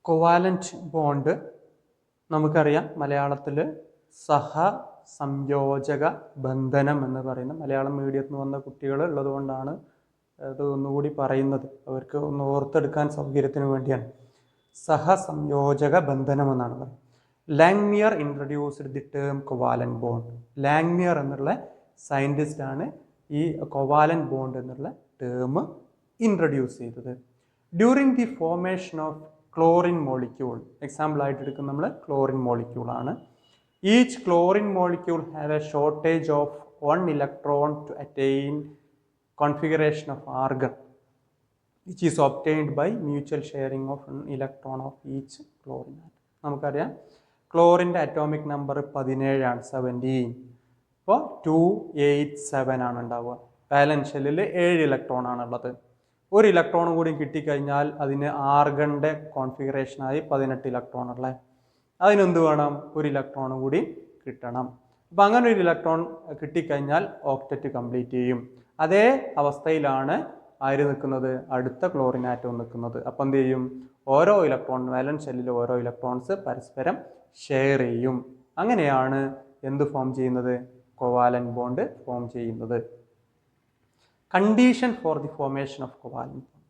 Covalent bond നമുക്കറിയാം മലയാളത്തിൽ സഹസംയോജക ബന്ധനം എന്ന് പറയുന്ന മലയാളം മീഡിയത്തിൽ നിന്ന് വന്ന കുട്ടികൾ ഉള്ളതുകൊണ്ടാണ് അത് ഒന്നുകൂടി പറയുന്നത്. അവർക്ക് ഒന്ന് ഓർത്തെടുക്കാൻ സൗകര്യത്തിന് വേണ്ടിയാണ്. സഹസംയോജക ബന്ധനം എന്നാണ് പറയുന്നത്. Langmuir introduced the term covalent bond. Langmuir എന്നുള്ള സയൻറ്റിസ്റ്റ് ആണ് ഈ കൊവാലന്റ് ബോണ്ട് എന്നുള്ള ടേം ഇൻട്രൊഡ്യൂസ് ചെയ്തത്. During the formation of chlorine molecule, example ആയിട്ട് എടുക്കുന്ന നമ്മൾ ക്ലോറിൻ മോളിക്യൂൾ ആണ്. Each chlorine molecule have a shortage of 1 electron to attain configuration of argon, which is obtained by mutual sharing of an electron of each chlorine atom. നമുക്കറിയാം ക്ലോറിൻ്റെ atomic number 17 ആണ്, 17. അപ്പോൾ 287 ആണ് ഉണ്ടാവുക. വാലൻസ് ഷെല്ലിൽ 7 ഇലക്ട്രോൺ ആണുള്ളത്. ഒരു electron കൂടി കിട്ടിക്കഴിഞ്ഞാൽ അതിന് ആർഗണിൻ്റെ കോൺഫിഗറേഷനായി 18 ഇലക്ട്രോൺ ഉള്ളത്. അതിനെന്ത് വേണം? ഒരു ഇലക്ട്രോൺ കൂടി കിട്ടണം. അപ്പം അങ്ങനെ ഒരു ഇലക്ട്രോൺ കിട്ടിക്കഴിഞ്ഞാൽ ഓക്റ്ററ്റ് കംപ്ലീറ്റ് ചെയ്യും. അതേ അവസ്ഥയിലാണ് ആര് നിൽക്കുന്നത്? അടുത്ത ക്ലോറിൻ ആറ്റം നിൽക്കുന്നത്. അപ്പം എന്ത് ചെയ്യും? ഓരോ ഇലക്ട്രോൺ, വാലൻസ് ഷെല്ലിൽ ഓരോ ഇലക്ട്രോൺസ് പരസ്പരം ഷെയർ ചെയ്യും. അങ്ങനെയാണ് എന്ത് ഫോം ചെയ്യുന്നത്? കൊവാലന്റ് ബോണ്ട് ഫോം ചെയ്യുന്നത്. Condition for the formation of covalent bond.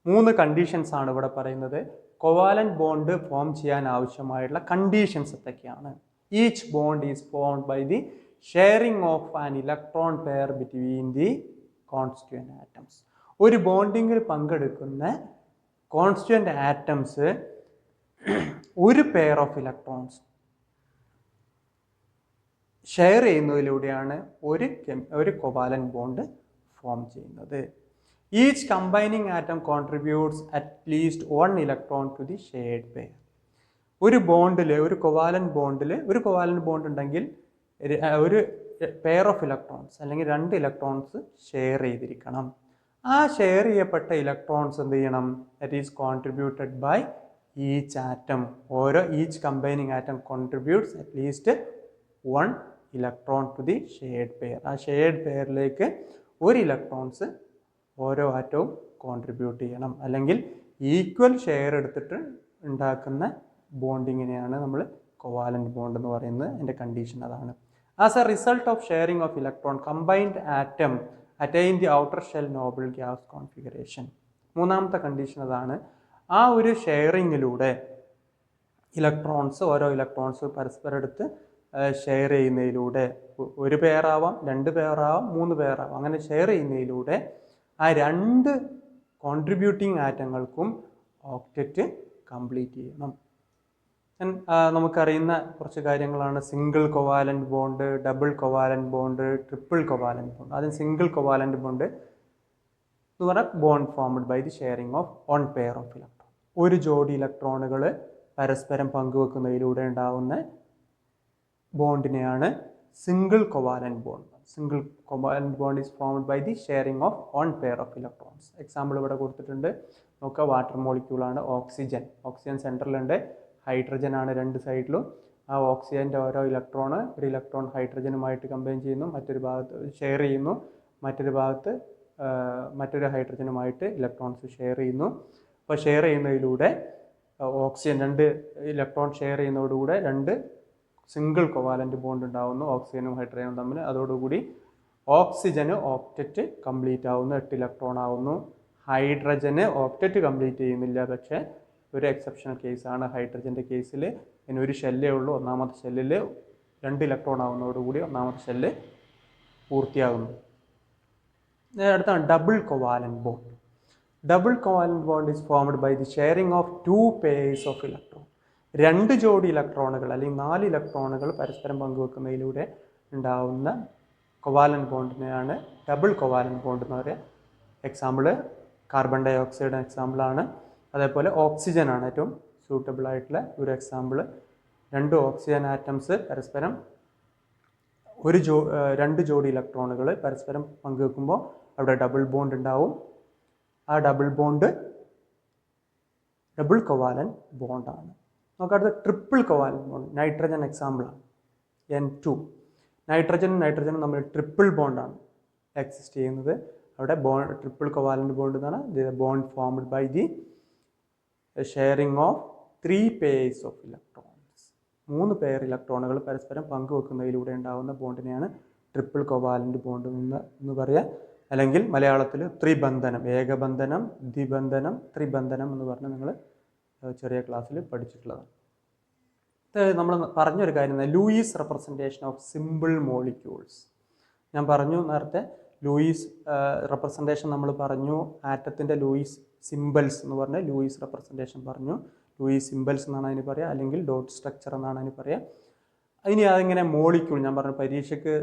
3 conditions ആണ് ഇവിടെ പറയുന്നത്. കൊവാലന്റ് ബോണ്ട് ഫോം ചെയ്യാൻ ആവശ്യമായിട്ടുള്ള കണ്ടീഷൻസ് എന്തൊക്കെയാണ്? Each bond is formed by the sharing of an electron pair between the constituent atoms. ഒരു ബോണ്ടിങ്ങിൽ പങ്കെടുക്കുന്ന കോൺസ്റ്റിറ്റ്യൂവൻ്റ് ആറ്റംസ് ഒരു പെയർ ഓഫ് ഇലക്ട്രോൺസ് ഷെയർ ചെയ്യുന്നതിലൂടെയാണ് ഒരു കൊവാലന്റ് ബോണ്ട് ഫോം ചെയ്യുന്നത്. Each combining atom contributes at least 1 electron to the shared pair. ഒരു ബോണ്ടിൽ, ഒരു കൊവാലന്റ് ബോണ്ട് ഉണ്ടെങ്കിൽ ഒരു പെയർ ഓഫ് ഇലക്ട്രോൺസ് അല്ലെങ്കിൽ 2 ഇലക്ട്രോൺസ് ഷെയർ ചെയ്തിരിക്കണം. ആ ഷെയർ ചെയ്യപ്പെട്ട ഇലക്ട്രോൺസ് എന്ത് ചെയ്യണം? That is contributed by each atom. Each combining atom contributes at least 1 electron to the shared pair. ആ ഷെയർഡ് പെയറിലേക്ക് ഒരു ഇലക്ട്രോൺസ് ഓരോ ആറ്റവും കോൺട്രിബ്യൂട്ട് ചെയ്യണം. അല്ലെങ്കിൽ ഈക്വൽ ഷെയർ എടുത്തിട്ട് ഉണ്ടാക്കുന്ന ബോണ്ടിങ്ങിനെയാണ് നമ്മൾ കൊവാലന്റ് ബോണ്ട് എന്ന് പറയുന്നത്. അതിൻ്റെ കണ്ടീഷൻ അതാണ്. As a result of sharing of electron, combined atom attain the outer shell noble gas configuration. 3ാമത്തെ കണ്ടീഷൻ അതാണ്. ആ ഒരു ഷെയറിങ്ങിലൂടെ ഓരോ ഇലക്ട്രോൺസ് പരസ്പരം എടുത്ത് ഷെയർ ചെയ്യുന്നതിലൂടെ, ഒരു പെയറാവാം, 2 പെയറാവാം, 3 പെയറാവാം, അങ്ങനെ ഷെയർ ചെയ്യുന്നതിലൂടെ ആ 2 കോൺട്രിബ്യൂട്ടിംഗ് ആറ്റങ്ങൾക്കും ഓക്റ്ററ്റ് കംപ്ലീറ്റ് ചെയ്യണം. നമുക്കറിയുന്ന കുറച്ച് കാര്യങ്ങളാണ് single covalent bond, double covalent bond, triple covalent bond. ആദ്യം സിംഗിൾ കൊവാലന്റ് ബോണ്ട് എന്ന് പറഞ്ഞാൽ bond formed by the sharing of 1 pair of electron. ഒരു ജോഡി ഇലക്ട്രോണുകൾ പരസ്പരം പങ്കുവെക്കുന്നതിലൂടെ ഉണ്ടാവുന്ന ബോണ്ടിനെയാണ് single covalent bond. Single covalent bond is formed by the sharing of 1 pair of electrons. Example ഇവിടെ കൊടുത്തിട്ടുണ്ട്. നോക്കുക, വാട്ടർ മോളിക്യൂളാണ് ഓക്സിജൻ. ഓക്സിജൻ സെൻറ്ററിലുണ്ട്, ഹൈഡ്രജൻ ആണ് 2 സൈഡിലും. ആ ഓക്സിജൻ്റെ ഓരോ ഒരു ഇലക്ട്രോൺ ഹൈഡ്രജനുമായിട്ട് കമ്പൈൻ ചെയ്യുന്നു, മറ്റൊരു ഭാഗത്ത് ഷെയർ ചെയ്യുന്നു, മറ്റൊരു ഭാഗത്ത് മറ്റൊരു ഹൈഡ്രജനുമായിട്ട് ഇലക്ട്രോൺസ് ഷെയർ ചെയ്യുന്നു. അപ്പോൾ ഷെയർ ചെയ്യുന്നതിലൂടെ ഓക്സിജൻ 2 ഇലക്ട്രോൺ ഷെയർ ചെയ്യുന്നതോടുകൂടെ 2 സിംഗിൾ കൊവാലന്റ് ബോണ്ട് ഉണ്ടാവുന്നു ഓക്സിജനും ഹൈഡ്രജനും തമ്മിൽ. അതോടുകൂടി ഓക്സിജന് ഓക്റ്ററ്റ് കംപ്ലീറ്റ് ആവുന്നു, 8 ഇലക്ട്രോൺ ആവുന്നു. ഹൈഡ്രജന് ഓക്റ്ററ്റ് കംപ്ലീറ്റ് ചെയ്യുന്നില്ല, പക്ഷേ ഒരു എക്സെപ്ഷണൽ കേസാണ് ഹൈഡ്രജൻ്റെ കേസിൽ. ഇനി ഒരു ഷെല്ലേ ഉള്ളൂ. 1ാമത്തെ ഷെല്ലിൽ 2 ഇലക്ട്രോൺ ആവുന്നതോടുകൂടി 1ാമത്തെ ഷെല്ല് പൂർത്തിയാകുന്നു. അടുത്താണ് double covalent bond. Double covalent bond is formed by the sharing of 2 pairs of electron. 2 ജോഡി ഇലക്ട്രോണുകൾ അല്ലെങ്കിൽ 4 ഇലക്ട്രോണുകൾ പരസ്പരം പങ്കുവെക്കുന്നതിലൂടെ ഉണ്ടാവുന്ന കൊവാലന്റ് ബോണ്ടിനെയാണ് ഡബിൾ കൊവാലന്റ് ബോണ്ട് എന്ന് പറയുക. എക്സാമ്പിൾ കാർബൺ ഡൈ ഓക്സൈഡ് എക്സാമ്പിളാണ്. അതേപോലെ ഓക്സിജൻ ആണ് ഏറ്റവും സൂട്ടബിൾ ആയിട്ടുള്ള ഒരു എക്സാമ്പിൾ. 2 ഓക്സിജൻ ആറ്റംസ് പരസ്പരം 2 ജോഡി ഇലക്ട്രോണുകൾ പരസ്പരം പങ്കുവെക്കുമ്പോൾ അവിടെ ഡബിൾ ബോണ്ട് ഉണ്ടാവും. ആ ഡബിൾ ബോണ്ട് ഡബിൾ കൊവാലന്റ് ബോണ്ടാണ്. നമുക്കടുത്ത് ട്രിപ്പിൾ കൊവാലന്റ് ബോണ്ട്. നൈട്രജൻ എക്സാമ്പിളാണ്, N2. നൈട്രജനും തമ്മിൽ ട്രിപ്പിൾ ബോണ്ടാണ് എക്സിസ്റ്റ് ചെയ്യുന്നത്. അവിടെ ട്രിപ്പിൾ കൊവാലന്റ് ബോണ്ട് എന്ന് പറഞ്ഞാൽ bond formed by the sharing of 3 pairs of electrons. 3 pair ഇലക്ട്രോണുകൾ പരസ്പരം പങ്കുവെക്കുന്നതിലൂടെ ഉണ്ടാകുന്ന ബോണ്ടിനെയാണ് ട്രിപ്പിൾ കോവാലന്റ് ബോണ്ട് എന്ന് പറയുക. അല്ലെങ്കിൽ മലയാളത്തിൽ ത്രിബന്ധനം, ഏകബന്ധനം, ദ്വിബന്ധനം, ത്രിബന്ധനം എന്ന് പറഞ്ഞ് നിങ്ങൾ ചെറിയ ക്ലാസ്സിൽ പഠിച്ചിട്ടുള്ളതാണ്. നമ്മൾ പറഞ്ഞൊരു കാര്യം, Lewis representation of simple molecules. ഞാൻ പറഞ്ഞു നേരത്തെ ലൂയിസ് റെപ്രസെൻറ്റേഷൻ നമ്മൾ പറഞ്ഞു, ആറ്റത്തിൻ്റെ ലൂയിസ് സിമ്പിൾസ് എന്ന് പറഞ്ഞ് ലൂയിസ് റെപ്രസെൻറ്റേഷൻ പറഞ്ഞു. ലൂയിസ് സിമ്പിൾസ് എന്നാണ് അതിന് പറയുക, അല്ലെങ്കിൽ ഡോട്ട് സ്ട്രക്ചർ എന്നാണ് അതിന് പറയുക. ഇനി അതിങ്ങനെ മോളിക്യൂൾ, ഞാൻ പറഞ്ഞു പരീക്ഷയ്ക്ക്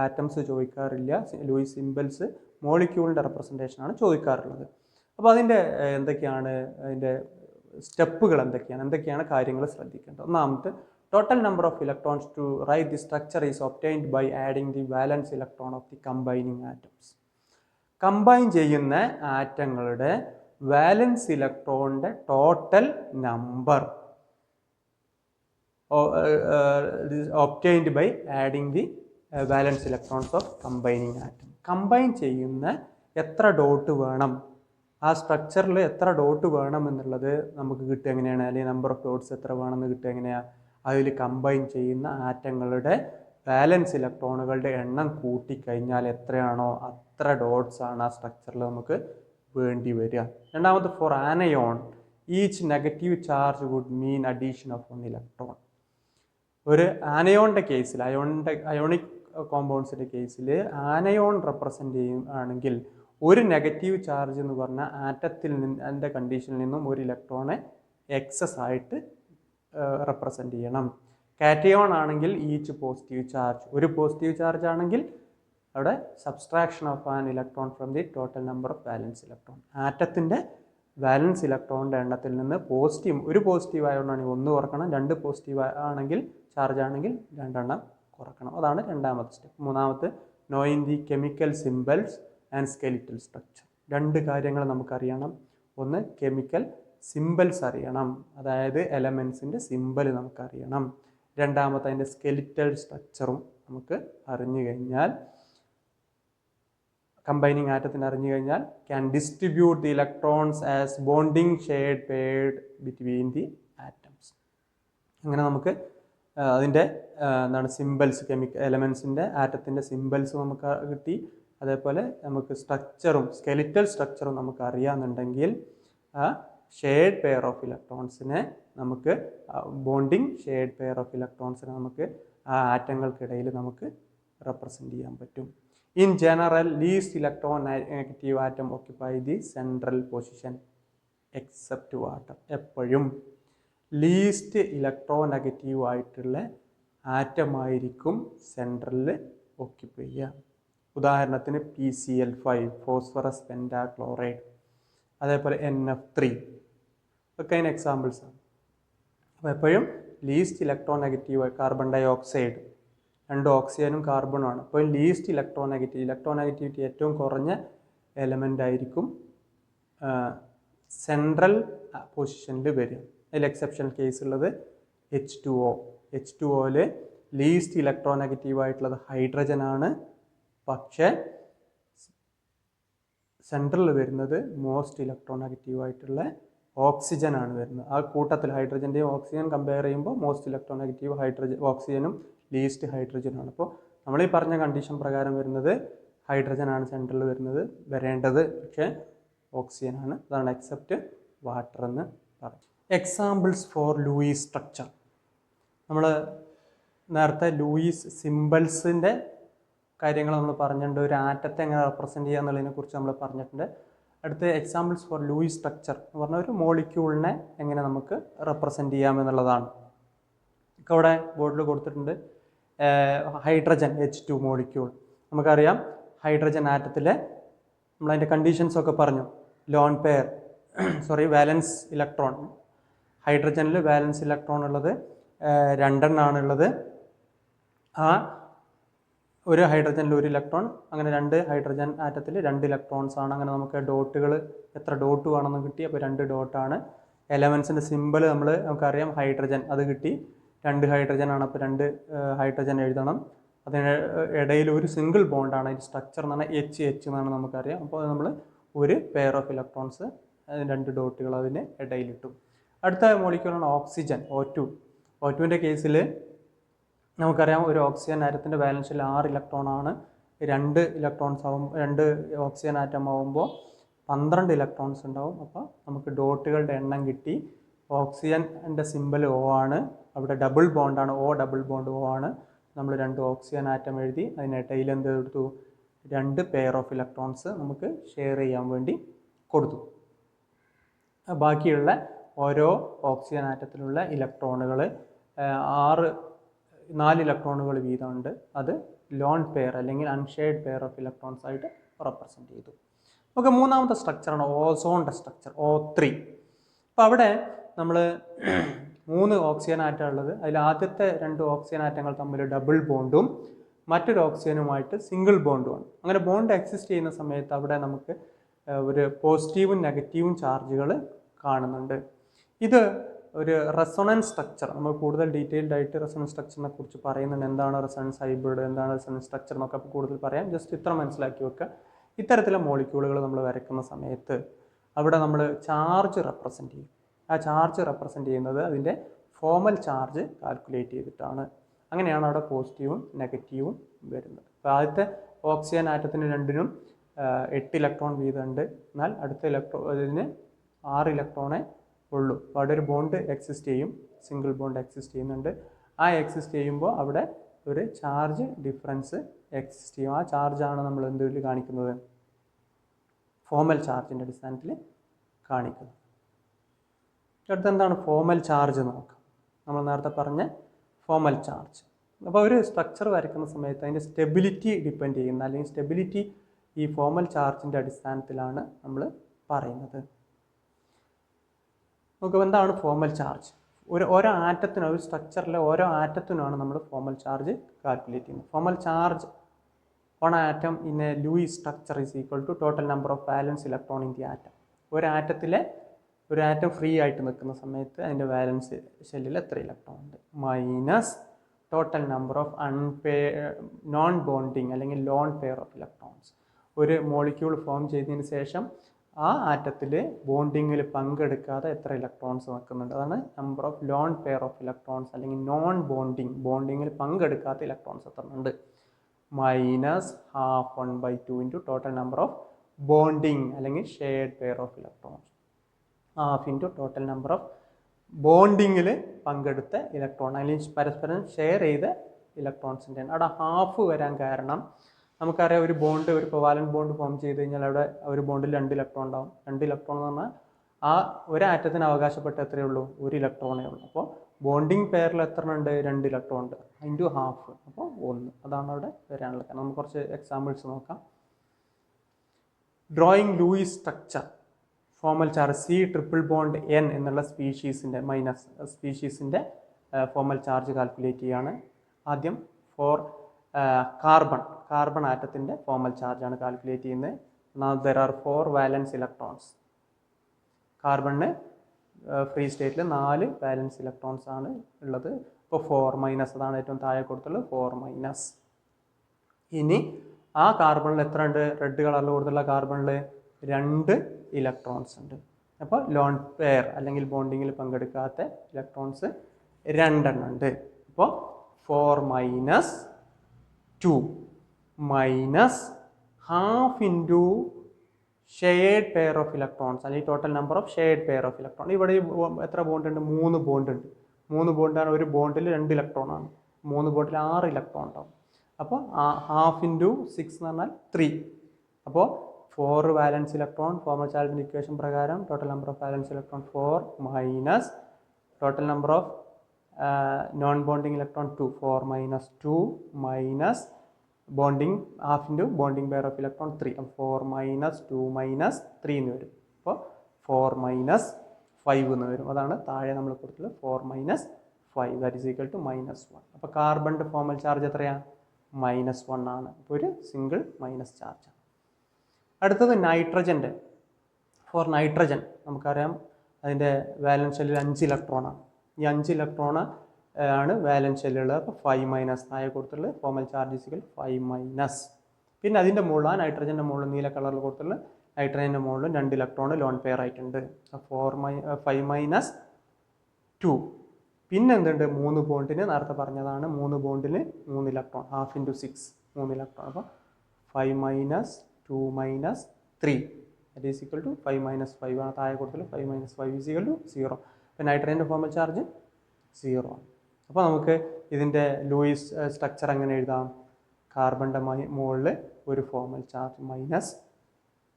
ആറ്റംസ് ചോദിക്കാറില്ല, ലൂയിസ് സിമ്പിൾസ് മോളിക്യൂളിൻ്റെ റെപ്രസെൻറ്റേഷനാണ് ചോദിക്കാറുള്ളത്. അപ്പോൾ അതിൻ്റെ എന്തൊക്കെയാണ് അതിൻ്റെ സ്റ്റെപ്പുകൾ, എന്തൊക്കെയാണ് കാര്യങ്ങൾ ശ്രദ്ധിക്കേണ്ടത്. ഒന്നാമത്തെ, total number of electrons to write the structure is obtained by adding the valence electron of the combining atoms. Combine ചെയ്യുന്ന ആറ്റങ്ങളുടെ വാലൻസ് ഇലക്ട്രോണിൻ്റെ total number obtained by adding the valence electrons of combining atom. Combine ചെയ്യുന്ന എത്ര dot വേണം, ആ സ്ട്രക്ചറിൽ എത്ര dot വേണം എന്നുള്ളത് നമുക്ക് കിട്ടുക എങ്ങനെയാണ്, അല്ലെങ്കിൽ നമ്പർ ഓഫ് ഡോട്ട്സ് എത്ര വേണമെന്ന് കിട്ടുക എങ്ങനെയാണ്, അതിൽ കമ്പൈൻ ചെയ്യുന്ന ആറ്റങ്ങളുടെ വാലൻസ് ഇലക്ട്രോണുകളുടെ എണ്ണം കൂട്ടിക്കഴിഞ്ഞാൽ എത്രയാണോ അത്ര ഡോട്ട്സ് ആണ് ആ സ്ട്രക്ചറിൽ നമുക്ക് വേണ്ടി വരിക. രണ്ടാമത്, for anion each negative charge would mean addition of 1 electron. ഒരു ആനയോണിൻ്റെ കേസിൽ, അയോണിക് കോമ്പൗണ്ട്സിൻ്റെ കേസിൽ ആനയോൺ റെപ്രസെൻ്റ് ചെയ്യുകയാണെങ്കിൽ ഒരു നെഗറ്റീവ് ചാർജ് എന്ന് പറഞ്ഞാൽ ആറ്റത്തിൽ അതിൻ്റെ കണ്ടീഷനിൽ നിന്നും ഒരു ഇലക്ട്രോണെ എക്സസ് ആയിട്ട് റെപ്രസെൻ്റ് ചെയ്യണം. കാറ്റയോൺ ആണെങ്കിൽ ഈച്ച് പോസിറ്റീവ് ചാർജ്, ഒരു പോസിറ്റീവ് ചാർജ് ആണെങ്കിൽ അവിടെ subtraction of an electron from the total number of valence electron. ആറ്റത്തിൻ്റെ വാലൻസ് ഇലക്ട്രോണിൻ്റെ എണ്ണത്തിൽ നിന്ന് ഒരു പോസിറ്റീവ് ആയതുകൊണ്ടാണെങ്കിൽ 1 കുറക്കണം, 2 പോസിറ്റീവ് ആണെങ്കിൽ ചാർജ് ആണെങ്കിൽ 2 എണ്ണം കുറക്കണം. അതാണ് രണ്ടാമത്തെ സ്റ്റെപ്പ്. മൂന്നാമത്തെ, knowing the chemical symbols and skeletal structure. 2 കാര്യങ്ങൾ നമുക്കറിയണം. ഒന്ന്, കെമിക്കൽ സിംബൽസ് അറിയണം, അതായത് എലമെൻസിൻ്റെ സിംബൽ നമുക്കറിയണം. രണ്ടാമത്തെ, അതിൻ്റെ സ്കെലിറ്റൽ സ്ട്രക്ചറും നമുക്ക് അറിഞ്ഞു കഴിഞ്ഞാൽ, കമ്പൈനിങ് ആറ്റത്തിന് അറിഞ്ഞു കഴിഞ്ഞാൽ can distribute the electrons as bonding shade paired between the atoms. അങ്ങനെ നമുക്ക് അതിൻ്റെ സിംബൽസ്, എലമെൻസിൻ്റെ ആറ്റത്തിൻ്റെ സിംബൽസ് നമുക്ക് കിട്ടി. അതേപോലെ നമുക്ക് സ്കെലിറ്റൽ സ്ട്രക്ചറും നമുക്ക് അറിയാമെന്നുണ്ടെങ്കിൽ ആ ഷെയ്ഡ് പെയർ ഓഫ് ഇലക്ട്രോൺസിനെ നമുക്ക്, ബോണ്ടിങ് ഷെയ്ഡ് പെയർ ഓഫ് ഇലക്ട്രോൺസിനെ നമുക്ക് ആ ആറ്റങ്ങൾക്കിടയിൽ നമുക്ക് റെപ്രസെൻ്റ് ചെയ്യാൻ പറ്റും. In general, least electron negative atom occupy the central position except water. എപ്പോഴും ലീസ്റ്റ് ഇലക്ട്രോ നെഗറ്റീവ് ആയിട്ടുള്ള ആറ്റമായിരിക്കും സെൻട്രലിൽ ഓക്യുപ്പൈ ചെയ്യുക. ഉദാഹരണത്തിന് PCl5, ഫോസ്ഫറസ് പെൻറ്റാക്ലോറൈഡ്, അതേപോലെ NF3 ഒക്കെ അതിന് എക്സാമ്പിൾസ് ആണ്. അപ്പോൾ എപ്പോഴും least electronegative, carbon dioxide, 2 ഓക്സിജനും കാർബണുമാണ്. അപ്പോൾ ലീസ്റ്റ് ഇലക്ട്രോ നെഗറ്റിവിറ്റി ഏറ്റവും കുറഞ്ഞ എലമെൻ്റ് ആയിരിക്കും സെൻട്രൽ പൊസിഷനിൽ വരിക. അതിൽ എക്സെപ്ഷണൽ കേസ് ഉള്ളത് H2O. H2Oയിൽ ലീസ്റ്റ് ഇലക്ട്രോ നെഗറ്റീവ് ആയിട്ടുള്ളത് ഹൈഡ്രജൻ ആണ്, പക്ഷേ സെൻട്രലിൽ വരുന്നത് മോസ്റ്റ് ഇലക്ട്രോ നെഗറ്റീവ് ആയിട്ടുള്ള ഓക്സിജൻ ആണ് വരുന്നത്. ആ കൂട്ടത്തിൽ ഹൈഡ്രജൻ്റെയും ഓക്സിജൻ കമ്പയർ ചെയ്യുമ്പോൾ മോസ്റ്റ് ഇലക്ട്രോ നെഗറ്റീവ് ഓക്സിജനും ലീസ്റ്റ് ഹൈഡ്രജനാണ്. അപ്പോൾ നമ്മൾ ഈ പറഞ്ഞ കണ്ടീഷൻ പ്രകാരം വരുന്നത് ഹൈഡ്രജനാണ് സെൻട്രലിൽ വരേണ്ടത്, പക്ഷേ ഓക്സിജനാണ്. അതാണ് എക്സെപ്റ്റ് വാട്ടർ എന്ന് പറയും. Examples for Lewis structure. നമ്മൾ നേരത്തെ ലൂയിസ് സിംബൽസിൻ്റെ കാര്യങ്ങൾ നമ്മൾ പറഞ്ഞിട്ടുണ്ട്, ഒരു ആറ്റത്തെ എങ്ങനെ റെപ്രസെൻ്റ് ചെയ്യുക എന്നുള്ളതിനെ കുറിച്ച് നമ്മൾ പറഞ്ഞിട്ടുണ്ട്. അടുത്ത് എക്സാമ്പിൾസ് ഫോർ ലൂയിസ് സ്ട്രക്ചർ എന്ന് പറഞ്ഞാൽ ഒരു മോളിക്യൂളിനെ എങ്ങനെ നമുക്ക് റെപ്രസെൻ്റ് ചെയ്യാമെന്നുള്ളതാണ്. ഇവിടെ ബോർഡിൽ കൊടുത്തിട്ടുണ്ട്. ഹൈഡ്രജൻ H2 മോളിക്യൂൾ നമുക്കറിയാം. ഹൈഡ്രജൻ ആറ്റത്തിലെ നമ്മളതിൻ്റെ കണ്ടീഷൻസൊക്കെ പറഞ്ഞു. ലോൺ പെയർ വാലൻസ് ഇലക്ട്രോൺ, ഹൈഡ്രജനിൽ വാലൻസ് ഇലക്ട്രോൺ ഉള്ളത് 2 എണ്ണമാണുള്ളത്. ആ ഒരു ഹൈഡ്രജനിൽ 1 ഇലക്ട്രോൺ, അങ്ങനെ 2 ഹൈഡ്രജൻ ആറ്റത്തിൽ 2 ഇലക്ട്രോൺസ് ആണ്. അങ്ങനെ നമുക്ക് ഡോട്ടുകൾ എത്ര ഡോട്ട് വേണമെന്ന് കിട്ടി. അപ്പോൾ 2 ഡോട്ടാണ്. എലമെൻസിൻ്റെ സിമ്പിൾ നമുക്കറിയാം, ഹൈഡ്രജൻ, അത് കിട്ടി. 2 ഹൈഡ്രജൻ ആണ്, അപ്പോൾ 2 ഹൈഡ്രജൻ എഴുതണം. അതിന് ഇടയിൽ ഒരു സിംഗിൾ ബോണ്ടാണ്. അതിൻ്റെ സ്ട്രക്ചർ എന്ന് പറഞ്ഞാൽ H എന്നാണ് നമുക്കറിയാം. അപ്പോൾ നമ്മൾ ഒരു പെയർ ഓഫ് ഇലക്ട്രോൺസ്, 2 ഡോട്ടുകൾ അതിന് ഇടയിലിട്ടു. അടുത്ത മോളിക്യൂളാണ് ഓക്സിജൻ, O2. O2ൻ്റെ കേസിൽ നമുക്കറിയാം ഒരു ഓക്സിജൻ ആറ്റത്തിൻ്റെ വാലൻസ് ഷെല്ലിൽ 6 ഇലക്ട്രോണാണ്. 2 ഇലക്ട്രോൺസ് ആവുമ്പോൾ 2 ഓക്സിജൻ ആറ്റം ആവുമ്പോൾ 12 ഇലക്ട്രോൺസ് ഉണ്ടാവും. അപ്പോൾ നമുക്ക് ഡോട്ടുകളുടെ എണ്ണം കിട്ടി. ഓക്സിജൻ്റെ സിമ്പൽ O ആണ്, അവിടെ ഡബിൾ ബോണ്ടാണ്, O ഡബിൾ ബോണ്ട് O ആണ്. നമ്മൾ 2 ഓക്സിജൻ ആറ്റം എഴുതി, അതിനിടയിൽ എന്ത് എടുത്തു, 2 പെയർ ഓഫ് ഇലക്ട്രോൺസ് നമുക്ക് ഷെയർ ചെയ്യാൻ വേണ്ടി കൊടുത്തു. ബാക്കിയുള്ള ഓരോ ഓക്സിജൻ ആറ്റത്തിലുള്ള ഇലക്ട്രോണുകൾ 4 ഇലക്ട്രോണുകൾ വീതമുണ്ട്. അത് ലോൺ പെയർ അല്ലെങ്കിൽ അൺഷെയർഡ് പെയർ ഓഫ് ഇലക്ട്രോൺസ് ആയിട്ട് റെപ്രസെൻറ്റ് ചെയ്തു. ഓക്കെ, മൂന്നാമത്തെ സ്ട്രക്ചറാണ് ഓസോണിൻ്റെ സ്ട്രക്ചർ, O3. അപ്പോൾ അവിടെ നമ്മൾ 3 ഓക്സിജൻ ആറ്റം ഉള്ളത്. അതിൽ ആദ്യത്തെ 2 ഓക്സിജൻ ആറ്റങ്ങൾ തമ്മിൽ ഡബിൾ ബോണ്ടും മറ്റൊരു ഓക്സിജനുമായിട്ട് സിംഗിൾ ബോണ്ടുമാണ്. അങ്ങനെ ബോണ്ട് എക്സിസ്റ്റ് ചെയ്യുന്ന സമയത്ത് അവിടെ നമുക്ക് ഒരു പോസിറ്റീവും നെഗറ്റീവും ചാർജുകൾ കാണുന്നുണ്ട്. ഇത് ഒരു റെസൊണൻസ് സ്ട്രക്ചർ, നമ്മൾ കൂടുതൽ ഡീറ്റെയിൽഡ് ആയിട്ട് റെസൊണൻസ് സ്ട്രക്ചറിനെ കുറിച്ച് പറയുന്നുണ്ട്. എന്താണ് റെസൊണൻസ് ഹൈബ്രിഡ്, എന്താണ് റെസൊണൻസ് സ്ട്രക്ചർ എന്നൊക്കെ കൂടുതൽ പറയാം. ജസ്റ്റ് ഇത്ര മനസ്സിലാക്കി വെക്കുക. ഇത്തരത്തിലുള്ള മോളിക്യൂളുകൾ നമ്മൾ വരയ്ക്കുന്ന സമയത്ത് അവിടെ നമ്മൾ ചാർജ് റെപ്രസെൻറ്റ് ചെയ്യും. ആ ചാർജ് റെപ്രസെൻറ്റ് ചെയ്യുന്നത് അതിൻ്റെ ഫോമൽ ചാർജ് കാൽക്കുലേറ്റ് ചെയ്തിട്ടാണ്. അങ്ങനെയാണ് അവിടെ പോസിറ്റീവും നെഗറ്റീവും വരുന്നത്. അപ്പോൾ ആദ്യത്തെ ഓക്സിജൻ ആറ്റത്തിന് രണ്ടിനും 8 ഇലക്ട്രോൺ വീതമുണ്ട്. എന്നാൽ അടുത്ത ഇതിന് 6 ഇലക്ട്രോണേ ഉള്ളൂ. അപ്പോൾ അവിടെ ഒരു ബോണ്ട് എക്സിസ്റ്റ് ചെയ്യും, സിംഗിൾ ബോണ്ട് എക്സിസ്റ്റ് ചെയ്യുന്നുണ്ട്. ആ എക്സിസ്റ്റ് ചെയ്യുമ്പോൾ അവിടെ ഒരു ചാർജ് ഡിഫറൻസ് എക്സിസ്റ്റ് ചെയ്യും. ആ ചാർജാണ് നമ്മൾ എന്തിൽ കാണിക്കുന്നത്, ഫോമൽ ചാർജിൻ്റെ അടിസ്ഥാനത്തിൽ കാണിക്കുന്നത്. അടുത്ത എന്താണ് ഫോമൽ ചാർജ് നോക്കാം. നമ്മൾ നേരത്തെ പറഞ്ഞ ഫോമൽ ചാർജ്. അപ്പോൾ ഒരു സ്ട്രക്ചർ വരയ്ക്കുന്ന സമയത്ത് അതിൻ്റെ സ്റ്റെബിലിറ്റി ഡിപ്പെൻഡ് ചെയ്യുന്ന, അല്ലെങ്കിൽ സ്റ്റെബിലിറ്റി ഈ ഫോമൽ ചാർജിൻ്റെ അടിസ്ഥാനത്തിലാണ് നമ്മൾ പറയുന്നത്. നമുക്ക് എന്താണ് ഫോമൽ ചാർജ്? ഓരോ ആറ്റത്തിനും, ഒരു സ്ട്രക്ചറിലെ ഓരോ ആറ്റത്തിനുമാണ് നമ്മൾ ഫോമൽ ചാർജ് കാൽക്കുലേറ്റ് ചെയ്യുന്നത്. Formal charge on atom in a Lewis structure is equal to total number of valence electron in the atom. ഒരു ആറ്റം ഫ്രീ ആയിട്ട് നിൽക്കുന്ന സമയത്ത് അതിൻ്റെ വാലൻസ് ഷെല്ലിൽ എത്ര ഇലക്ട്രോൺ ഉണ്ട് minus total number of non bonding അല്ലെങ്കിൽ ലോൺ പെയർ ഓഫ് ഇലക്ട്രോൺസ്. ഒരു മോളിക്യൂൾ ഫോം ചെയ്തതിന് ശേഷം ആ ആറ്റത്തിൽ ബോണ്ടിങ്ങിൽ പങ്കെടുക്കാതെ എത്ര ഇലക്ട്രോൺസ് നിൽക്കുന്നുണ്ട്, അതാണ് number of lone pair of electrons. അല്ലെങ്കിൽ നോൺ ബോണ്ടിങ്ങിൽ പങ്കെടുക്കാത്ത ഇലക്ട്രോൺസ് എത്ര ഉണ്ട് minus ½ 1/2 into total number of bonding അല്ലെങ്കിൽ shared pair of electrons, ½ into total number of ബോണ്ടിങ്ങിൽ പങ്കെടുത്ത ഇലക്ട്രോൺ അല്ലെങ്കിൽ പരസ്പരം ഷെയർ ചെയ്ത ഇലക്ട്രോൺസിൻ്റെ. അവിടെ ഹാഫ് വരാൻ കാരണം നമുക്കറിയാം, ഒരു കോവാലന്റ് ബോണ്ട് ഫോം ചെയ്ത് കഴിഞ്ഞാൽ അവിടെ ഒരു ബോണ്ടിൽ 2 ഇലക്ട്രോൺ ഉണ്ടാവും. 2 ഇലക്ട്രോൺ എന്ന് പറഞ്ഞാൽ ആ ഒരു ആറ്റത്തിന് അവകാശപ്പെട്ട എത്രയേ ഉള്ളൂ, 1 ഇലക്ട്രോണേ ഉള്ളൂ. അപ്പോൾ ബോണ്ടിങ് പെയറിൽ എത്ര ഉണ്ട്, 2 ഇലക്ട്രോൺ ഉണ്ട്, ഇൻറ്റു ഹാഫ്, അപ്പോൾ 1. അതാണ് അവിടെ വരാനുള്ളത്. കാരണം നമുക്ക് കുറച്ച് എക്സാമ്പിൾസ് നോക്കാം. Drawing Lewis structure, formal charge C∏ N എന്നുള്ള സ്പീഷീസിൻ്റെ ഫോമൽ ചാർജ് കാൽക്കുലേറ്റ് ചെയ്യാണ്. ആദ്യം ഫോർ കാർബൺ ആറ്റത്തിൻ്റെ ഫോമൽ ചാർജാണ് കാൽക്കുലേറ്റ് ചെയ്യുന്നത്. Now there are 4 valence electrons. കാർബണിന് ഫ്രീ സ്റ്റേറ്റിൽ 4 വാലൻസ് ഇലക്ട്രോൺസ് ആണ് ഉള്ളത്. ഇപ്പോൾ 4- അതാണ് ഏറ്റവും താഴെ കൊടുത്തുള്ളത്, 4-. ഇനി ആ കാർബണിൽ എത്ര ഉണ്ട്, റെഡ് കളറിൽ കൊടുത്തുള്ള കാർബണിൽ 2 ഇലക്ട്രോൺസ് ഉണ്ട്. അപ്പോൾ ലോൺ പെയർ അല്ലെങ്കിൽ ബോണ്ടിങ്ങിൽ പങ്കെടുക്കാത്ത ഇലക്ട്രോൺസ് 2 ഉണ്ട്. അപ്പോൾ 4-2 minus ½ into shared pair of electrons അല്ലെങ്കിൽ total number of shared pair of electron. ഇവിടെ എത്ര ബോണ്ട് ഉണ്ട്, 3 ബോണ്ട് ഉണ്ട്. 3 ബോണ്ടാണ്, ഒരു ബോണ്ടിൽ 2 ഇലക്ട്രോൺ ആണ്. 3 ബോണ്ടിൽ 6 ഇലക്ട്രോൺ ഉണ്ടാവും. അപ്പോൾ ½ ഇൻറ്റു 6 എന്ന് പറഞ്ഞാൽ 3. അപ്പോൾ 4 വാലൻസ് ഇലക്ട്രോൺ ഫോമൽ ചാർജിൻ്റെ ഇക്വേഷൻ പ്രകാരം total number of valence electron 4 minus total number of non bonding electron 2, 4-2 minus bonding ½ into bonding pair of electron 3. അപ്പോൾ 4-2-3 എന്ന് വരും. അപ്പോൾ 4-5 എന്ന് വരും. അതാണ് താഴെ നമ്മൾ കൊടുത്തത് 4-5, ദാറ്റ് ഈസ് ഈക്വൽ ടു -1. അപ്പോൾ കാർബണിൻ്റെ ഫോമൽ ചാർജ് എത്രയാണ്, -1 ആണ്. അപ്പോൾ ഒരു സിംഗിൾ മൈനസ് ചാർജ്. അടുത്തത് നൈട്രജൻ്റെ. ഫോർ നൈട്രജൻ നമുക്കറിയാം അതിൻ്റെ വാലൻസ് ഷെല്ലിൽ 5 ഇലക്ട്രോണാണ്. ഈ 5 ഇലക്ട്രോൺ ആണ് വാലൻസ് ഷെല്ലുള്ളത്. അപ്പോൾ 5- താഴെ കൊടുത്തുള്ളത് ഫോമൽ ചാർജ് ഈക്വൽ 5-. പിന്നെ അതിൻ്റെ മുകളിൽ, ആ നൈട്രജൻ്റെ മുകളിൽ നീല കളറിൽ കൊടുത്തുള്ളത് നൈട്രജൻ്റെ മുകളിൽ 2 ഇലക്ട്രോൺ ലോൺ പെയർ ആയിട്ടുണ്ട്. 5- 2. പിന്നെ എന്തുണ്ട് 3 ബോണ്ടിന് നേരത്തെ പറഞ്ഞതാണ് 3 ബോണ്ടിന് 3 ഇലക്ട്രോൺ, ഹാഫ് ഇൻറ്റു 6 3 ഇലക്ട്രോൺ. അപ്പോൾ 5 minus 2 minus 3 that is equal to 5 minus 5 ആണ് താഴെ കൊടുത്തത്. 5 മൈനസ് 5 ഈസ് ഈക്വൽ ടു 0. അപ്പോൾ നൈട്രജൻ്റെ ഫോർമൽ ചാർജ് 0 ആണ്. അപ്പോൾ നമുക്ക് ഇതിൻ്റെ ലൂയിസ് സ്ട്രക്ചർ എങ്ങനെ എഴുതാം? കാർബണിൻ്റെ മുകളിൽ ഒരു ഫോർമൽ ചാർജ് മൈനസ്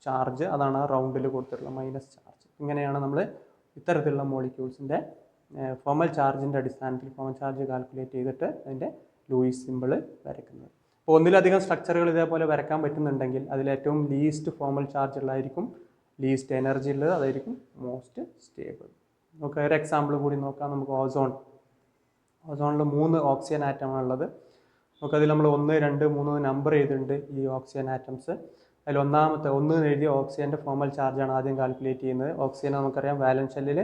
ചാർജ്, അതാണ് ആ റൗണ്ടിൽ കൊടുത്തിട്ടുള്ള മൈനസ് ചാർജ്. ഇങ്ങനെയാണ് നമ്മൾ ഇത്തരത്തിലുള്ള മോളിക്യൂൾസിൻ്റെ ഫോർമൽ ചാർജിൻ്റെ അടിസ്ഥാനത്തിൽ ഫോർമൽ ചാർജ് കാൽക്കുലേറ്റ് ചെയ്തിട്ട് അതിൻ്റെ ലൂയിസ് സിമ്പിൾ വരയ്ക്കുന്നത്. അപ്പോൾ ഒന്നിലധികം സ്ട്രക്ചറുകൾ ഇതേപോലെ വരയ്ക്കാൻ പറ്റുന്നുണ്ടെങ്കിൽ അതിലേറ്റവും ലീസ്റ്റ് ഫോർമൽ ചാർജ് ഉള്ളതായിരിക്കും ലീസ്റ്റ് എനർജി ഉള്ളത്, അതായിരിക്കും മോസ്റ്റ് സ്റ്റേബിൾ. നമുക്ക് ഒരു എക്സാമ്പിൾ കൂടി നോക്കാം. നമുക്ക് ഓസോണിൽ 3 ഓക്സിജൻ ആറ്റമാണ് ഉള്ളത്. നമുക്കതിൽ നമ്മൾ 1, 2, 3 നമ്പർ ചെയ്തിട്ടുണ്ട് ഈ ഓക്സിജൻ ആറ്റംസ്. അതിൽ ഒന്നാമത്തെ 1 എഴുതിയ ഓക്സിജൻ്റെ ഫോർമൽ ചാർജാണ് ആദ്യം കാൽക്കുലേറ്റ് ചെയ്യുന്നത്. ഓക്സിജൻ നമുക്കറിയാം വാലൻസ് ഷെല്ലിൽ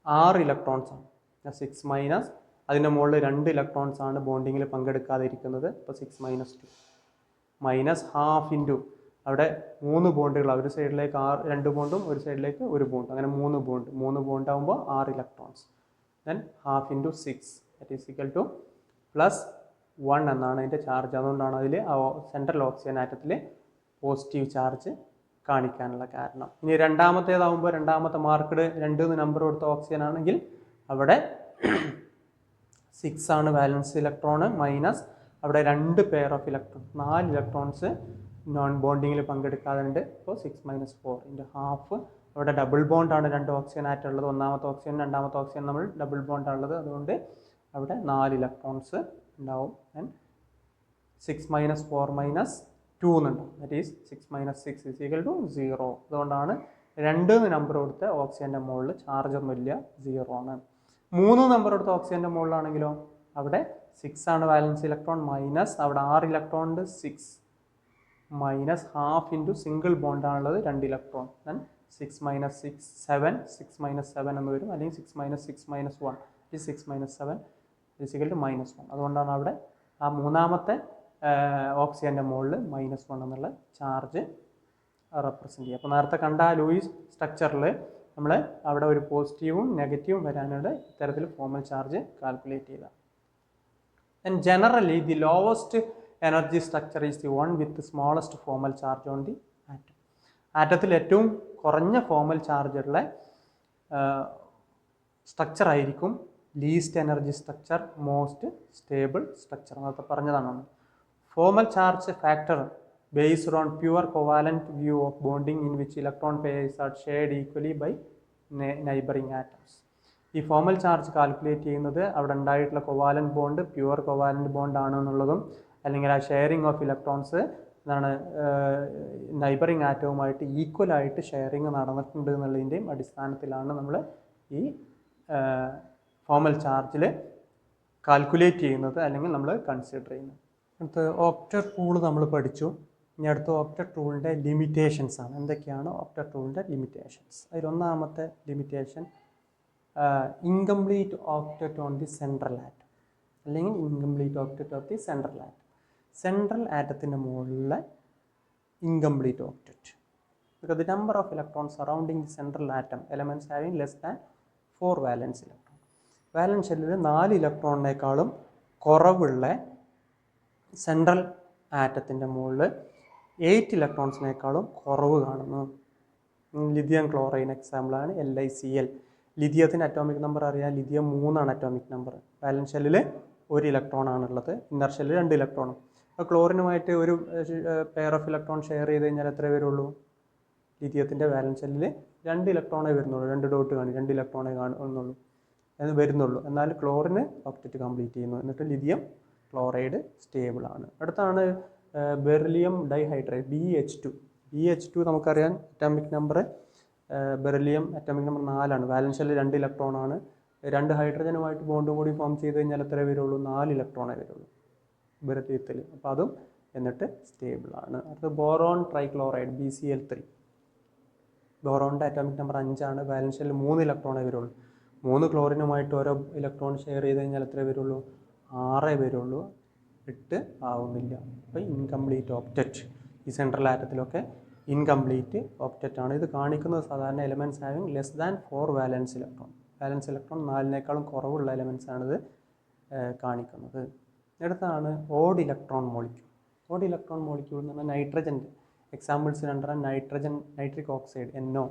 6 ഇലക്ട്രോൺസ് ആണ്. 6 മൈനസ് അതിൻ്റെ മുകളിൽ 2 ഇലക്ട്രോൺസ് ആണ് ബോണ്ടിങ്ങിൽ പങ്കെടുക്കാതെ ഇരിക്കുന്നത്. അപ്പോൾ 6 മൈനസ് 2 മൈനസ് ഹാഫ് ഇൻറ്റു അവിടെ 3 ബോണ്ടുകൾ, ഒരു സൈഡിലേക്ക് 2 ബോണ്ടും ഒരു സൈഡിലേക്ക് 1 ബോണ്ട്, അങ്ങനെ 3 ബോണ്ട് ആകുമ്പോൾ 6 electrons. Then half into 6 that is equal two plus 1 എന്നാണ് അതിൻ്റെ ചാർജ്. അതുകൊണ്ടാണ് അതിൽ സെൻട്രൽ ഓക്സിജൻ ആറ്റത്തിൽ പോസിറ്റീവ് ചാർജ് കാണിക്കാനുള്ള കാരണം. ഇനി രണ്ടാമത്തേതാവുമ്പോൾ രണ്ടാമത്തെ മാർക്കഡ് 2 നമ്പർ കൊടുത്ത ഓക്സിജൻ ആണെങ്കിൽ അവിടെ 6 ആണ് വാലൻസ് ഇലക്ട്രോണ് മൈനസ് അവിടെ 2 pair of electron 4 electrons non ബോണ്ടിങ്ങിൽ പങ്കെടുക്കാതെ ഉണ്ട്. അപ്പോൾ 6 മൈനസ് 4 ഇൻറ്റു ഹാഫ്. അവിടെ ഡബിൾ ബോണ്ടാണ് 2 ഓക്സിജൻ ആയിട്ടുള്ളത്. ഒന്നാമത്തെ ഓക്സിജൻ രണ്ടാമത്തെ ഓക്സിജൻ നമ്മൾ ഡബിൾ ബോണ്ടാണുള്ളത്, അതുകൊണ്ട് അവിടെ 4 ഇലക്ട്രോൺസ് ഉണ്ടാവും. ആൻഡ് 6 മൈനസ് 4 മൈനസ് 2 എന്നുണ്ടാവും. That is 6 minus 6 is equal to 0. അതുകൊണ്ടാണ് 2 നമ്പർ കൊടുത്ത ഓക്സിജൻ്റെ മുകളിൽ ചാർജ് ഒന്നുമില്ല, 0 ആണ്. 3 നമ്പർ കൊടുത്ത ഓക്സിജൻ്റെ മുകളിലാണെങ്കിലോ അവിടെ 6 ആണ് വാലൻസ് ഇലക്ട്രോൺ മൈനസ് അവിടെ 6 ഇലക്ട്രോൺ ഉണ്ട്, 6 മൈനസ് ഹാഫ് ഇൻറ്റു സിംഗിൾ ബോണ്ടാണുള്ളത് 2 ഇലക്ട്രോൺ. ദെൻ 6 മൈനസ് 6 7 6 മൈനസ് 7 എന്ന് വരും, അല്ലെങ്കിൽ 6 മൈനസ് 6 മൈനസ് 1 ഈ 6 മൈനസ് 7 ഈക്വൽ ടു മൈനസ് 1. അതുകൊണ്ടാണ് അവിടെ ആ മൂന്നാമത്തെ ഓക്സിജൻ്റെ മുകളിൽ -1 എന്നുള്ള ചാർജ് റെപ്രസെൻറ്റ് ചെയ്യുക. അപ്പോൾ നേരത്തെ കണ്ട ആ ലൂയിസ് സ്ട്രക്ചറിൽ നമ്മൾ അവിടെ ഒരു പോസിറ്റീവും നെഗറ്റീവും വരാനുള്ള ഇത്തരത്തിൽ ഫോർമൽ ചാർജ് കാൽക്കുലേറ്റ് ചെയ്ത. And generally the lowest energy structure is the one with smallest formal charge on the atom. ആറ്റത്തിൽ ഏറ്റവും കുറഞ്ഞ ഫോർമൽ ചാർജുള്ള സ്ട്രക്ചർ ആയിരിക്കും least energy structure, most stable structure. നേരത്തെ പറഞ്ഞതാണ്. Formal charge factor based on pure covalent view of bonding in which electron pairs are shared equally by neighboring atoms. ഈ formal charge calculate ചെയ്യുന്നത് അവിടെ ഉണ്ടായിട്ടുള്ള covalent bond pure covalent bond ആണെന്നുള്ളതും അല്ലെങ്കിൽ ആ sharing of electrons എന്താണ് neighbouring ആറ്റവുമായിട്ട് ഈക്വലായിട്ട് ഷെയറിങ് നടന്നിട്ടുണ്ട് എന്നുള്ളതിൻ്റെയും അടിസ്ഥാനത്തിലാണ് നമ്മൾ ഈ ഫോർമൽ ചാർജിൽ കാൽക്കുലേറ്റ് ചെയ്യുന്നത് അല്ലെങ്കിൽ നമ്മൾ കൺസിഡർ ചെയ്യുന്നത്. അടുത്ത് ഓക്ടറ്റ് റൂൾ നമ്മൾ പഠിച്ചു. ഇനി അടുത്ത ഓക്ടറ്റ് റൂളിൻ്റെ ലിമിറ്റേഷൻസ് ആണ്. എന്തൊക്കെയാണ് ഓക്ടറ്റ് റൂളിൻ്റെ ലിമിറ്റേഷൻസ്? അതിലൊന്നാമത്തെ limitation incomplete octet on the central atom അല്ലെങ്കിൽ incomplete octet of the central atom. Central ആറ്റത്തിൻ്റെ മുകളിലെ incomplete octet. because the number of electrons surrounding the central atom elements having less than 4 valence electron. വാലൻസ് ഷെല്ലിൽ 4 ഇലക്ട്രോണിനേക്കാളും കുറവുള്ള central ആറ്റത്തിൻ്റെ മുകളിൽ 8 ഇലക്ട്രോൺസിനേക്കാളും കുറവ് കാണുന്നു. Lithium chlorine എക്സാമ്പിളാണ് LiCl. ലിഥിയത്തിൻ്റെ atomic number അറിയാം, ലിഥിയം 3 ആണ് അറ്റോമിക് നമ്പർ. വാലൻസ് ഷെല്ലിൽ 1 ഇലക്ട്രോൺ ആണുള്ളത്, ഇന്നർ ഷെല്ലിൽ 2 ഇലക്ട്രോണും. അപ്പോൾ ക്ലോറിനുമായിട്ട് ഒരു പെയർ ഓഫ് ഇലക്ട്രോൺ ഷെയർ ചെയ്ത് കഴിഞ്ഞാൽ എത്ര വരുള്ളൂ? ലിഥിയത്തിൻ്റെ വാലൻസ് ഷെല്ലിൽ 2 ഇലക്ട്രോണേ വരുന്നുള്ളൂ, 2 ഡോട്ട് കാണും, 2 ഇലക്ട്രോണേ കാണുന്നുള്ളൂ വരുന്നുള്ളൂ. എന്നാൽ ക്ലോറിന് ഒക്ടറ്റ് കംപ്ലീറ്റ് ചെയ്യുന്നു. എന്നിട്ട് ലിഥിയം ക്ലോറൈഡ് സ്റ്റേബിൾ ആണ്. അടുത്താണ് ബെറിലിയം ഡൈഹൈഡ്രേറ്റ് BH2 നമുക്കറിയാം atomic number. Beryllium atomic number 4 ആണ്. വാലൻസ് ഷെല്ലിൽ 2 ഇലക്ട്രോൺ ആണ്. 2 ഹൈഡ്രജനുമായിട്ട് ബോണ്ടും കൂടി ഫോം ചെയ്ത് കഴിഞ്ഞാൽ എത്ര വരുള്ളൂ? 4 ഇലക്ട്രോണേ വരുള്ളൂ ബെറിലിയത്തിൽ. അപ്പോൾ അതും എന്നിട്ട് സ്റ്റേബിൾ ആണ്. അടുത്ത ബോറോൺ ട്രൈക്ലോറൈഡ് BCl3. ബോറോണിൻ്റെ അറ്റോമിക് നമ്പർ 5 ആണ്. വാലൻസ് ഷെല്ലിൽ 3 ഇലക്ട്രോണേ വരുള്ളൂ. 3 ക്ലോറിനുമായിട്ട് ഓരോ ഇലക്ട്രോൺ ഷെയർ ചെയ്ത് കഴിഞ്ഞാൽ എത്ര വരുള്ളൂ? 6 വരുള്ളൂ, 8 ആവുന്നില്ല. അപ്പോൾ ഇൻകംപ്ലീറ്റ് ഓക്ടറ്റ്. ഈ സെൻട്രൽ ആറ്റത്തിലൊക്കെ ഇൻകംപ്ലീറ്റ് ഓക്ടറ്റ് ആണ്. ഇത് കാണിക്കുന്നത് സാധാരണ elements having less than 4 valence electron. Valence electron 4-നേക്കാളും കുറവുള്ള എലമെൻസാണിത് കാണിക്കുന്നത്. അടുത്താണ് odd electron molecule. Odd electron molecule എന്ന് പറഞ്ഞാൽ നൈട്രജൻ്റെ എക്സാമ്പിൾസ് രണ്ടെണ്ണം nitric oxide NO,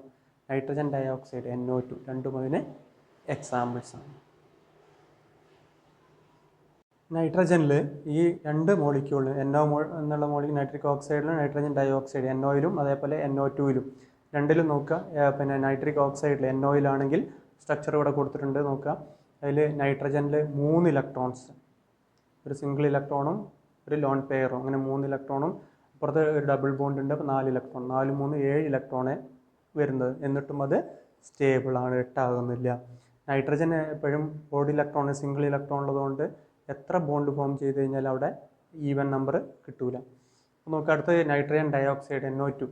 nitrogen dioxide NO2 രണ്ടും അതിന് എക്സാമ്പിൾസാണ്. നൈട്രജനിൽ ഈ രണ്ട് മോളിക്യൂളിൽ NO എന്നുള്ള മോളിക്യൂൾ നൈട്രിക് ഓക്സൈഡിലും നൈട്രജൻ ഡയോക്സൈഡ് NOയിലും അതേപോലെ NO2ലും രണ്ടിലും നോക്കുക. പിന്നെ നൈട്രിക് ഓക്സൈഡിൽ NOയിലാണെങ്കിൽ സ്ട്രക്ചർ ഇവിടെ കൊടുത്തിട്ടുണ്ട് നോക്കുക. അതിൽ നൈട്രജനിൽ 3 ഇലക്ട്രോൺസ്, ഒരു സിംഗിൾ ഇലക്ട്രോണും ഒരു ലോൺ പെയറും, അങ്ങനെ 3 ഇലക്ട്രോണും അപ്പുറത്ത് ഒരു ഡബിൾ ബോണ്ട് ഉണ്ട്. അപ്പോൾ 4 ഇലക്ട്രോൺ, 4 3 7 ഇലക്ട്രോണേ വരുന്നത്. എന്നിട്ടും അത് സ്റ്റേബിളാണ്, 8 ആകുന്നില്ല. നൈട്രജൻ എപ്പോഴും ഓഡ് ഇലക്ട്രോൺ സിംഗിൾ ഇലക്ട്രോൺ ഉള്ളതുകൊണ്ട് എത്ര ബോണ്ട് ഫോം ചെയ്ത് കഴിഞ്ഞാൽ അവിടെ ഈവൻ നമ്പർ കിട്ടൂല. അപ്പോൾ നമുക്ക് അടുത്ത് നൈട്രജൻ ഡയോക്സൈഡ് NO2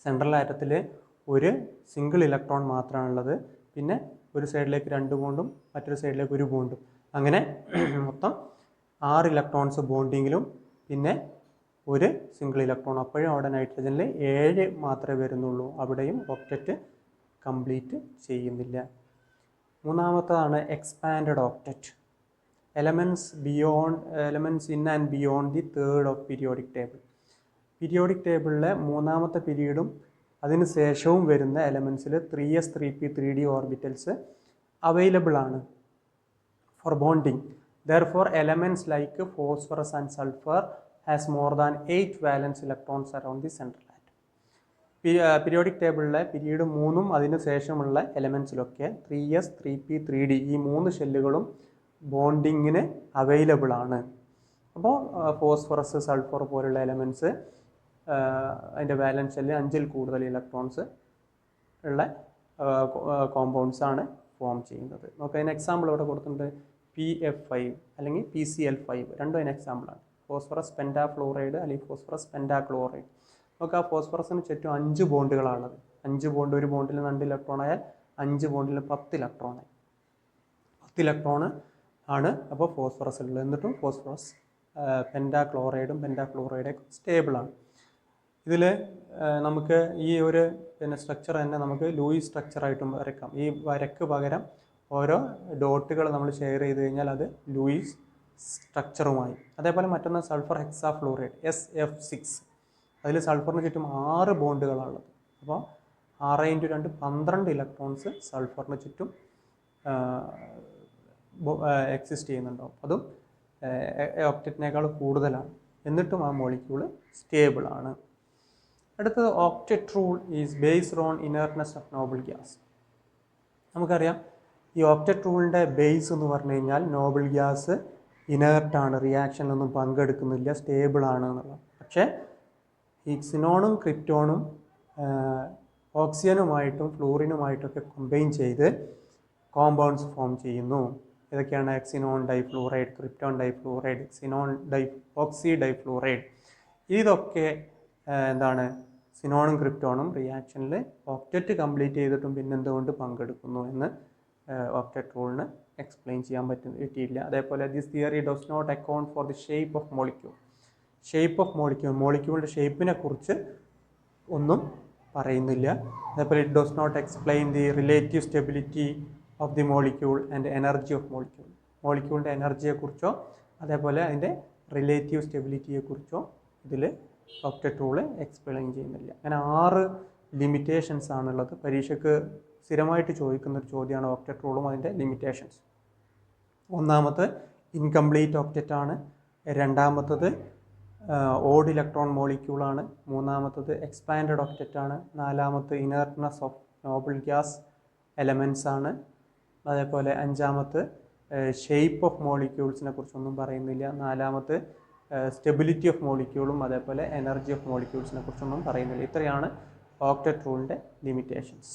സെൻട്രൽ ആറ്റത്തിൽ ഒരു സിംഗിൾ ഇലക്ട്രോൺ മാത്രമാണുള്ളത്. പിന്നെ ഒരു സൈഡിലേക്ക് 2 ബോണ്ടും മറ്റൊരു സൈഡിലേക്ക് 1 ബോണ്ടും, അങ്ങനെ മൊത്തം 6 ഇലക്ട്രോൺസ് ബോണ്ടിങ്ങിലും പിന്നെ ഒരു സിംഗിൾ ഇലക്ട്രോൺ. അപ്പോഴും അവിടെ നൈട്രജനിൽ 7 മാത്രമേ വരുന്നുള്ളൂ, അവിടെയും ഒക്റ്ററ്റ് കംപ്ലീറ്റ് ചെയ്യുന്നില്ല. മൂന്നാമത്തതാണ് expanded octet. Elements in and beyond the third of periodic table. Periodic ടേബിളിലെ മൂന്നാമത്തെ പീരീഡും അതിന് ശേഷവും വരുന്ന എലമെൻറ്റ്സിൽ 3s 3p 3d orbitals available ആണ് for bonding. Therefore, elements like phosphorus and sulfur has more than 8 valence electrons around the central atom. Periodic ടേബിളിലെ period 3ഉം അതിന് ശേഷമുള്ള എലമെൻറ്റ്സിലൊക്കെ 3s 3p 3d ഈ 3 ഷെല്ലുകളും ബോണ്ടിങ്ങിന് അവൈലബിൾ ആണ്. അപ്പോൾ ഫോസ്ഫറസ് സൾഫർ പോലുള്ള എലമെൻറ്റ്സ് അതിൻ്റെ വാലൻസ് ഷെല്ല് 5ൽ കൂടുതൽ ഇലക്ട്രോൺസ് ഉള്ള കോമ്പൗണ്ട്സ് ആണ് ഫോം ചെയ്യുന്നത്. നമുക്ക് അതിന് എക്സാമ്പിൾ ഇവിടെ കൊടുത്തിട്ടുണ്ട്. PF5 അല്ലെങ്കിൽ PCl5 രണ്ടും അതിന് എക്സാമ്പിളാണ്. ഫോസ്ഫറസ് പെൻറ്റാഫ്ലോറൈഡ് അല്ലെങ്കിൽ ഫോസ്ഫറസ് പെൻറ്റാക്ലോറൈഡ്. നമുക്ക് ആ ഫോസ്ഫറസിന് ചുറ്റും 5 ബോണ്ടുകളാണുള്ളത്. 5 ബോണ്ട്, ഒരു ബോണ്ടിൽ 2 ഇലക്ട്രോൺ ആയാൽ 5 ബോണ്ടിൽ 10 ഇലക്ട്രോണായി. 10 ഇലക്ട്രോൺ ആണ് അപ്പോൾ ഫോസ്ഫറസ് ഉള്ളത്. എന്നിട്ടും ഫോസ്ഫറസ് പെൻറ്റാക്ലോറൈഡും പെൻറ്റാഫ്ലോറൈഡൊക്കെ സ്റ്റേബിളാണ്. ഇതിൽ നമുക്ക് ഈ ഒരു സ്ട്രക്ചർ തന്നെ നമുക്ക് ലൂയിസ് സ്ട്രക്ചറായിട്ടും വരയ്ക്കാം. ഈ വരക്ക് പകരം ഓരോ ഡോട്ടുകൾ നമ്മൾ ഷെയർ ചെയ്ത് കഴിഞ്ഞാൽ അത് ലൂയിസ് സ്ട്രക്ചറുമായി. അതേപോലെ മറ്റൊന്ന് സൾഫർ ഹെക്സാഫ്ലൂറൈഡ് SF6. അതിൽ സൾഫറിന് ചുറ്റും 6 ബോണ്ടുകളാണുള്ളത്. അപ്പോൾ 6 × 2 12 ഇലക്ട്രോൺസ് സൾഫറിന് ചുറ്റും എക്സിസ്റ്റ് ചെയ്യുന്നുണ്ടാവും. അതും ഒക്റ്ററ്റിനേക്കാൾ കൂടുതലാണ്. എന്നിട്ടും ആ മോളിക്യൂള് സ്റ്റേബിളാണ്. അടുത്തത് octet rule is based on inertness of noble gas. നമുക്കറിയാം ഈ ഒക്റ്ററ്റ് റൂളിൻ്റെ ബേസ് എന്ന് പറഞ്ഞു കഴിഞ്ഞാൽ നോബിൾ ഗ്യാസ് ഇനേർട്ടാണ്, റിയാക്ഷനിലൊന്നും പങ്കെടുക്കുന്നില്ല, സ്റ്റേബിളാണ് എന്നുള്ളത്. പക്ഷേ ഈ ക്സിനോണും ക്രിപ്റ്റോണും ഓക്സിജനുമായിട്ടും ഫ്ലൂറിനുമായിട്ടൊക്കെ കമ്പൈൻ ചെയ്ത് കോമ്പൗണ്ട്സ് ഫോം ചെയ്യുന്നു. ഇതൊക്കെയാണ് ക്സിനോൺ ഡൈഫ്ലൂറൈഡ്, ക്രിപ്റ്റോൺ ഡൈഫ്ലൂറൈഡ്, ഓക്സി ഡൈഫ്ലൂറൈഡ്. ഇതൊക്കെ എന്താണ് സിനോണും ക്രിപ്റ്റോണും റിയാക്ഷനിൽ ഒക്റ്ററ്റ് കംപ്ലീറ്റ് ചെയ്തിട്ടും പിന്നെന്തുകൊണ്ട് പങ്കെടുക്കുന്നു എന്ന് ഒക്റ്ററ്റ് റൂളിന് എക്സ്പ്ലെയിൻ ചെയ്യാൻ പറ്റിയില്ല. അതേപോലെ this theory does not account for the shape of molecule. മോളിക്യൂളിൻ്റെ ഷേപ്പിനെ കുറിച്ച് ഒന്നും പറയുന്നില്ല. അതേപോലെ it does not explain the relative stability of the molecule and energy of molecule. മോളിക്യൂളിൻ്റെ എനർജിയെക്കുറിച്ചോ അതേപോലെ അതിൻ്റെ റിലേറ്റീവ് സ്റ്റെബിലിറ്റിയെക്കുറിച്ചോ ഇതിൽ ഒക്റ്ററ്റ് റൂള് എക്സ്പ്ലെയിൻ ചെയ്യുന്നില്ല. അങ്ങനെ 6 ലിമിറ്റേഷൻസ് ആണുള്ളത്. പരീക്ഷയ്ക്ക് സ്ഥിരമായിട്ട് ചോദിക്കുന്നൊരു ചോദ്യമാണ് ഒക്റ്ററ്റ് റൂളും അതിൻ്റെ ലിമിറ്റേഷൻസ്. ഒന്നാമത് ഇൻകംപ്ലീറ്റ് ഒക്റ്ററ്റാണ്. രണ്ടാമത്തത് ഓഡ് ഇലക്ട്രോൺ മോളിക്യൂളാണ്. മൂന്നാമത്തത് എക്സ്പാൻഡഡ് ഒക്റ്ററ്റാണ്. നാലാമത് ഇനർട്ട്നെസ് ഓഫ് നോബിൾ ഗ്യാസ് എലമെൻറ്റ്സ് ആണ്. അതേപോലെ അഞ്ചാമത് ഷേപ്പ് ഓഫ് മോളിക്യൂൾസിനെ കുറിച്ചൊന്നും പറയുന്നില്ല. നാലാമത് സ്റ്റെബിലിറ്റി ഓഫ് മോളിക്യൂളും അതേപോലെ എനർജി ഓഫ് മോളിക്യൂൾസിനെ കുറിച്ചൊന്നും പറയുന്നില്ല. ഇത്രയാണ് ഒക്റ്ററ്റ് റൂളിൻ്റെ ലിമിറ്റേഷൻസ്.